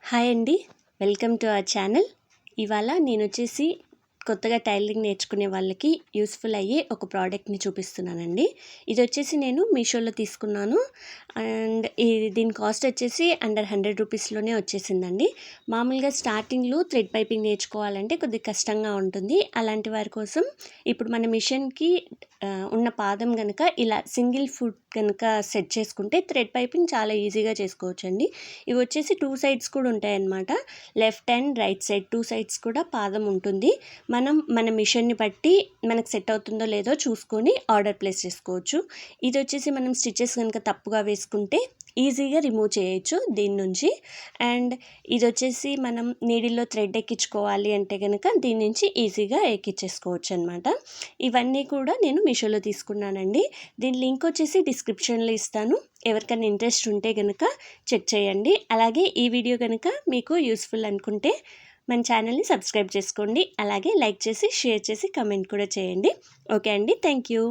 Hi అండి. Welcome to our channel. ఇవాళ నేనొచ్చేసి కొత్తగా టైలరింగ్ నేర్చుకునే వాళ్ళకి యూస్ఫుల్ అయ్యే ఒక ప్రోడక్ట్ని చూపిస్తున్నానండి. ఇది వచ్చేసి నేను మీషోలో తీసుకున్నాను. అండ్ దీని కాస్ట్ వచ్చేసి అండర్ 100 రూపీస్లోనే వచ్చేసిందండి. మామూలుగా స్టార్టింగ్లో థ్రెడ్ పైపింగ్ నేర్చుకోవాలంటే కొద్దిగా కష్టంగా ఉంటుంది. అలాంటి వారి కోసం ఇప్పుడు మన మిషన్కి ఉన్న పాదం కనుక ఇలా సింగిల్ ఫుట్ కనుక సెట్ చేసుకుంటే థ్రెడ్ పైపింగ్ చాలా ఈజీగా చేసుకోవచ్చండి. ఇవి వచ్చేసి 2 సైడ్స్ కూడా ఉంటాయన్నమాట. Left and right side 2 sides కూడా పాదం ఉంటుంది. మనం మన మిషన్ని బట్టి మనకు సెట్ అవుతుందో లేదో చూసుకొని ఆర్డర్ ప్లేస్ చేసుకోవచ్చు. ఇది వచ్చేసి మనం స్టిచెస్ కనుక తప్పుగా వేసుకుంటే ఈజీగా రిమూవ్ చేయొచ్చు దీని నుంచి. అండ్ ఇది వచ్చేసి మనం నీడిల్లో థ్రెడ్ ఎక్కించుకోవాలి అంటే కనుక దీని నుంచి ఈజీగా ఎక్కించేసుకోవచ్చు అనమాట. ఇవన్నీ కూడా నేను మీషోలో తీసుకున్నానండి. దీని లింక్ వచ్చేసి డిస్క్రిప్షన్లో ఇస్తాను. ఎవరికైనా ఇంట్రెస్ట్ ఉంటే కనుక చెక్ చేయండి. అలాగే ఈ వీడియో కనుక మీకు యూస్ఫుల్ అనుకుంటే మన ఛానల్ని సబ్స్క్రైబ్ చేసుకోండి. అలాగే లైక్ చేసి షేర్ చేసి కమెంట్ కూడా చేయండి. ఓకే అండి, థ్యాంక్ యూ.